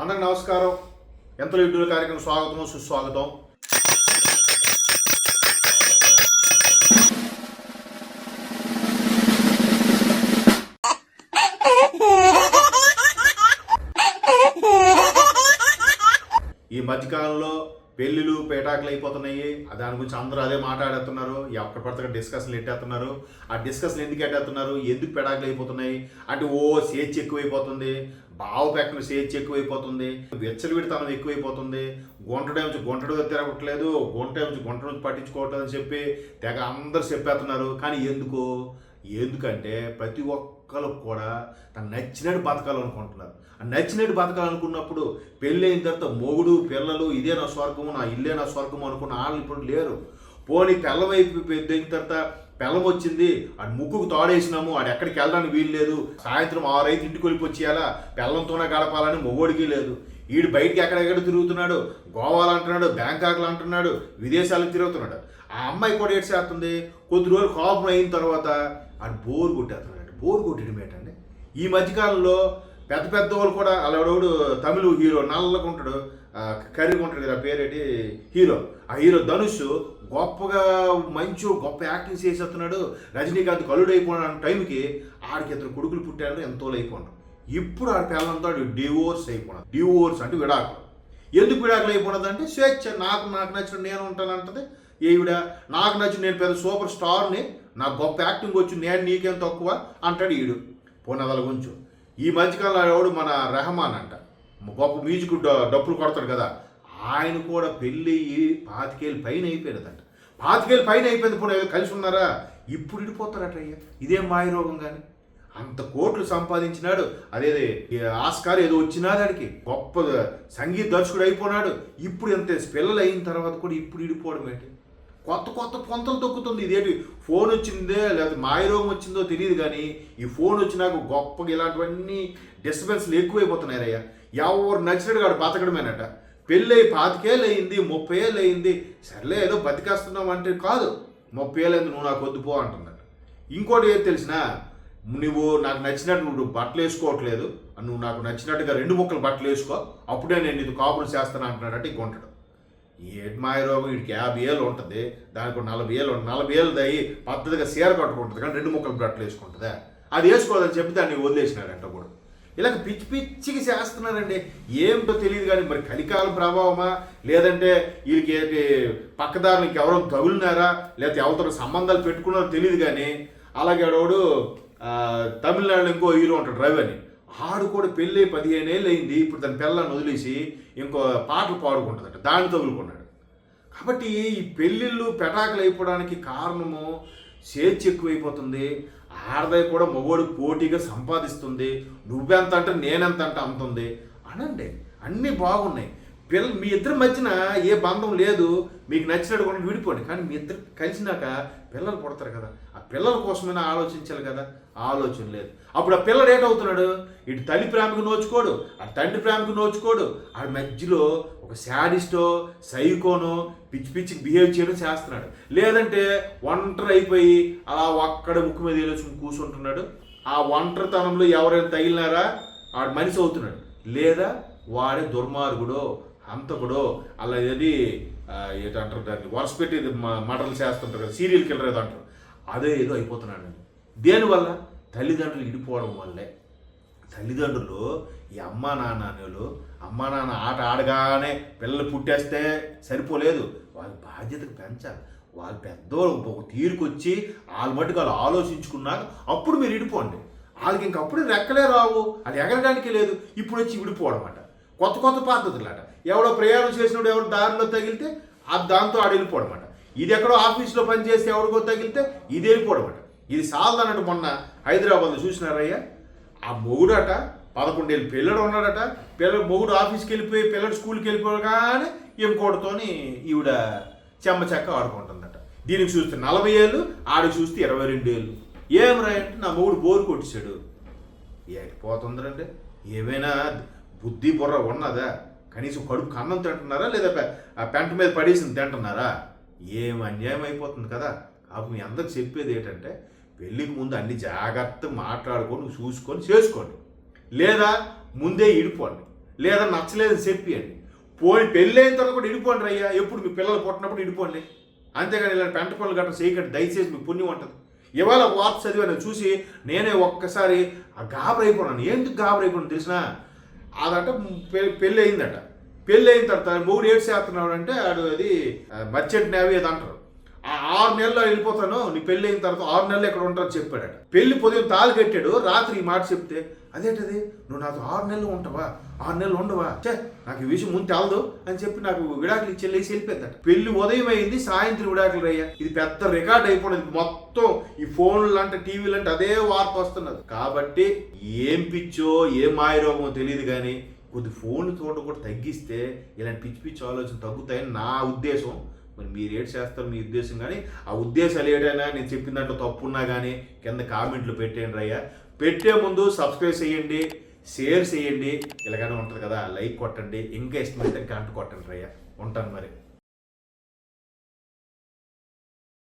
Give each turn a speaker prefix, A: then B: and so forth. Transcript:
A: అందరికి నమస్కారం. ఎంతలో ఇడ్డుల కార్యక్రమం స్వాగతం సుస్వాగతం. ఈ మధ్యకాలంలో పెళ్ళిళ్ళు పేటాకులు అయిపోతున్నాయి. దాని గురించి అందరూ అదే మాట్లాడుతున్నారు. ఎక్కడ పడితే డిస్కషన్లు ఎట్టేస్తున్నారు. ఆ డిస్కషన్ ఎందుకు ఎట్టేస్తున్నారు, ఎందుకు పేటాకులు అయిపోతున్నాయి అంటే స్వేచ్ఛ ఎక్కువైపోతుంది, పెక్కన స్వేచ్ఛ ఎక్కువైపోతుంది, విచ్చలవిడితనం ఎక్కువైపోతుంది, గుంటడు తిరగట్లేదు, గుంట నుంచి పట్టించుకోవట్లేదు అని చెప్పి తెగ అందరు చెప్పేస్తున్నారు. కానీ ఎందుకంటే ప్రతి ఒక్కరు కూడా తను నచ్చినట్టు బతకాలనుకుంటున్నారు. నచ్చినట్టు బతకాలనుకున్నప్పుడు పెళ్ళి అయిన తర్వాత మొగుడు పిల్లలు ఇదే నా స్వర్గము, నా ఇల్లే నా స్వర్గము అనుకున్న వాళ్ళు ఇప్పుడు లేరు. పోనీ పెళ్ళం అయిన తర్వాత పెళ్ళం వచ్చింది, ఆడు ముక్కుకు తాడేసినాము, ఆడు ఎక్కడికి వెళ్ళడానికి వీలు లేదు, సాయంత్రం 6 ఇంటికి వెళ్ళిపోచ్చేయాలా, పెళ్ళంతోనే గడపాలని మొగోడికి లేదు. వీడు బయటికి ఎక్కడెక్కడ తిరుగుతున్నాడు, గోవాలు అంటున్నాడు, బ్యాంకాక్లు అంటున్నాడు, విదేశాలకు తిరుగుతున్నాడు. ఆ అమ్మాయి కూడా ఏడు చేస్తుంది. కొద్ది రోజులు కోపం అయిన తర్వాత ఆడు బోరు కొట్టేస్తున్నాడు. బోరు కొట్టడం ఏంటండి, ఈ మధ్యకాలంలో పెద్ద వాళ్ళు కూడా అలాడు తమిళ హీరో నల్లగా ఉంటాడు, కర్రీగా ఉంటాడు కదా, పేరేటి హీరో, ఆ హీరో ధనుష్ గొప్పగా గొప్ప యాక్టింగ్ చేసేస్తున్నాడు. రజనీకాంత్ కలుడు అయిపోయిన టైంకి ఆడికి 2 కొడుకులు పుట్టాడు, ఎంతో అయిపోయినాడు. ఇప్పుడు ఆడి పిల్లలతో డివోర్స్ అయిపోయినాడు. డివోర్స్ అంటే విడాకులు. ఎందుకు విడాకులు అయిపోయినది అంటే స్వేచ్ఛ. నాకు నచ్చిన నేను ఉంటానంటది ఈవిడ. నాకు నచ్చిన నేను పెద్ద సూపర్ స్టార్ని, నాకు గొప్ప యాక్టింగ్ వచ్చి నేను నీకేం తక్కువ అంటాడు ఈడు. పోనదల గుంచు. ఈ మధ్యకాలంలో ఎవడు మన రెహమాన్ అంట, గొప్ప మ్యూజిక్ డప్పులు కొడతాడు కదా, ఆయన కూడా పెళ్ళి 25 ఏళ్ళ పైన అయిపోయినదంట. 25 ఏళ్ళ పైన అయిపోయింది. ఇప్పుడు కలిసి ఉన్నారా, ఇప్పుడు ఇడిపోతారట. అయ్యా ఇదేం మాయరోగం కానీ, అంత కోట్లు సంపాదించినాడు. అదే ఆస్కార్ ఏదో వచ్చినాడు, ఆడికి గొప్ప సంగీత దర్శకుడు అయిపోయినాడు. ఇప్పుడు ఎంత పిల్లలు అయిన తర్వాత కూడా ఇప్పుడు ఇడిపోవడం ఏంటి, కొత్త పొంతలు తొక్కుతుంది. ఇదేంటి ఫోన్ వచ్చిందే లేకపోతే మాయరోగం వచ్చిందో తెలియదు, కానీ ఈ ఫోన్ వచ్చినాక గొప్పగా ఇలాంటివన్నీ డిస్టర్బెన్స్లు ఎక్కువైపోతున్నాయయ్యా. ఎవరు నచ్చినట్టు వాడు బతకడమేనట. పెళ్ళి 25 ఏళ్ళు అయింది, 30 ఏళ్ళు అయింది, సర్లే ఏదో బతికేస్తున్నావు అంటే కాదు, 30 ఏళ్ళు అయింది, నువ్వు నాకు వద్దుపో అంటుందట. ఇంకోటి ఏది తెలిసినా, నువ్వు నాకు నచ్చినట్టు నువ్వు బట్టలు వేసుకోవట్లేదు, నువ్వు నాకు నచ్చినట్టుగా 2 ముక్కలు బట్టలు వేసుకో, అప్పుడే నేను ఇది కాపురం చేస్తాను అంటున్నాడట. ఈ గుంటడు ఏటి మాయరోగం. వీడికి 50 ఏళ్ళు ఉంటుంది, దానికి 40 ఏళ్ళు ఉంటుంది. 40 ఏళ్ళు దయ్యి పద్ధతిగా సీర కట్టుకుంటుంది, కానీ 2 ముక్కలు బట్టలు వేసుకుంటుందా, అది వేసుకోవాలని చెప్పి దాన్ని వదిలేసినాడంట. కూడా ఇలాగ పిచ్చికి చేస్తున్నారండి. ఏమిటో తెలియదు, కానీ మరి కలికాలం ప్రభావమా, లేదంటే వీళ్ళకి పక్కదారునికి ఎవరో తగులినారా, లేకపోతే ఎవరితో సంబంధాలు పెట్టుకున్నారో తెలియదు. కానీ అలాగే ఆడవాడు తమిళనాడులో ఇంకో హీరో ఉంటాడు రవి అని, ఆడు కూడా పెళ్ళి 15 ఏళ్ళు అయింది. ఇప్పుడు తన పిల్లని వదిలేసి ఇంకో పాటలు పాడుకుంటుందట, దాన్ని తగులుకున్నాడు. కాబట్టి ఈ పెళ్ళిళ్ళు పెటాకులు అయిపోవడానికి కారణము స్వేచ్ఛ ఎక్కువైపోతుంది. ఆడదాయి కూడా మగోడు పోటీగా సంపాదిస్తుంది. నువ్వెంత అంటే నేనెంత అంటే అంతుంది అనండి. అన్నీ బాగున్నాయి. మీ ఇద్దరి మధ్యన ఏ బంధం లేదు, మీకు నచ్చినట్టు కూడా విడిపోండి. కానీ మీ ఇద్దరు కలిసినాక పిల్లలు పుడతారు కదా, ఆ పిల్లల కోసమైనా ఆలోచించాలి కదా, ఆలోచన లేదు. అప్పుడు ఆ పిల్లడు ఏటవుతున్నాడు, ఇటు తల్లి ప్రేమకు నోచుకోడు, ఆ తండ్రి ప్రేమకు నోచుకోడు. ఆ మధ్యలో ఒక శాడిస్టో సైకోనో పిచ్చికి బిహేవ్ చేయడం చేస్తున్నాడు. లేదంటే ఒంటరి అయిపోయి అలా ఒక్కడ ముక్కు మీద వేసుకుని కూర్చుంటున్నాడు. ఆ ఒంటరితనంలో ఎవరైనా తగిలినారా ఆడు మనిషి అవుతున్నాడు. లేదా వాడే దుర్మార్గుడో హంతకుడో అలా ఏది ఏదంటారు దాన్ని వరుస పెట్టి మర్డర్లు చేస్తుంటారు కదా, సీరియల్ కిల్లర్ ఏదో అంటారు, అదే ఏదో అయిపోతున్నాడండి. దేనివల్ల? తల్లిదండ్రులు ఇడిపోవడం వల్లే. తల్లిదండ్రులు ఈ అమ్మా నాన్న ఆట ఆడగానే పిల్లలు పుట్టేస్తే సరిపోలేదు, వాళ్ళ బాధ్యతకు పెంచాలి. వాళ్ళు పెద్దవాళ్ళు ఒక తీరుకొచ్చి వాళ్ళ మట్టుకు వాళ్ళు ఆలోచించుకున్నాక అప్పుడు మీరు ఇడిపోండి. వాళ్ళకి ఇంకప్పుడు రెక్కలే రావు, అది ఎగరడానికి లేదు. ఇప్పుడు వచ్చి విడిపోవడం అట, కొత్త పద్ధతులు అట. ఎవడో ప్రయాణం చేసినప్పుడు ఎవరు దారిలో తగిలితే దాంతో ఆడ వెళ్ళిపోవడం అట. ఇది ఎక్కడో ఆఫీస్లో పనిచేస్తే ఎవరికో తగిలితే ఇది వెళ్ళిపోవడం అట. ఇది సాలదన్నట్టు మొన్న హైదరాబాద్లో చూసినారయ్యా, ఆ మొగుడట 11 ఏళ్ళు పిల్లడు ఉన్నాడట. మొగుడు ఆఫీస్కి వెళ్ళిపోయి పిల్లడు స్కూల్కి వెళ్ళిపోయాడు, కానీ ఇంకోటితోని ఈవిడ చెక్క ఆడుకుంటుందట. దీనికి చూస్తే 40 ఏళ్ళు, ఆడికి చూస్తే 22 ఏళ్ళు. ఏం రాయంటే నా మొగుడు బోరు కొట్టేశాడు. ఏటిపోతుందండి, ఏమైనా బుద్ధి బుర్ర ఉన్నదా? కనీసం కడుపు కన్నం తింటున్నారా, లేదా పెంట మీద పడేసింది తింటున్నారా? ఏం అన్యాయం అయిపోతుంది కదా. కాబట్టి మీ అందరికి చెప్పేది ఏంటంటే, పెళ్ళికి ముందు అన్ని జాగ్రత్తగా మాట్లాడుకొని చూసుకొని చేసుకోండి, లేదా ముందే ఇడిపోండి. లేదా నచ్చలేదని చెప్పియండి. పోయి పెళ్ళి అయిన తర్వాత కూడా ఇడిపోండి అయ్యా, ఎప్పుడు మీ పిల్లలు పుట్టినప్పుడు ఇడిపోండి. అంతేగాని ఇలా పెంట పనులు గట్రా చేయకండి దయచేసి, మీకు పుణ్యం ఉంటుంది. ఇవాళ వార్త చదివాను చూసి నేనే ఒక్కసారి గాబరైపోయినాను. ఎందుకు గాబరైపోయినాను తెలిసినా, అదంట పెళ్ళి అయిందట. పెళ్ళి అయిన తర్వాత మూడు ఏడ్స్ చేస్తున్నాడు అంటే ఆడు అది మర్చెంట్ నేవీ అది అంటారు. ఆ 6 నెలల్లో వెళ్ళిపోతాను, నీ పెళ్ళి అయిన తర్వాత 6 నెలలు ఎక్కడ ఉంటారని చెప్పాడట. పెళ్లి పొద్దున్న తాళి కట్టాడు, రాత్రి ఈ మాట చెప్తే అదేంటది నువ్వు నాతో 6 నెలలు ఉంటావా, 6 నెలలు ఉండవా, చే నాకు ఈ విషయం ముందు తెలదు అని చెప్పి నాకు విడాకులు ఇచ్చేసి వెళ్ళిపోయిందట. పెళ్లి ఉదయం అయింది, సాయంత్రం విడాకులు అయ్యా. ఇది పెద్ద రికార్డ్ అయిపోయింది మొత్తం. ఈ ఫోన్లు అంటే టీవీలు అంటే అదే వార్త వస్తున్నది. కాబట్టి ఏం పిచ్చో ఏం మాయరోగమో తెలియదు కానీ కొద్ది ఫోన్లు చూడడం కూడా తగ్గిస్తే ఇలాంటి పిచ్చి పిచ్చి ఆలోచన తగ్గుతాయని నా ఉద్దేశం. మరి మీరు ఏడు చేస్తారు మీ ఉద్దేశం, కానీ ఆ ఉద్దేశాలు ఏడైనా నేను చెప్పిన దాంట్లో తప్పున్నా కానీ కింద కామెంట్లు పెట్టేయండి అయ్యా. పెట్టే ముందు సబ్స్క్రైబ్ చేయండి, షేర్ చేయండి, ఇలాగనే ఉంటుంది కదా, లైక్ కొట్టండి, ఇంకా ఇష్టమైతే గంట కొట్టండి అయ్యా. ఉంటాను మరి.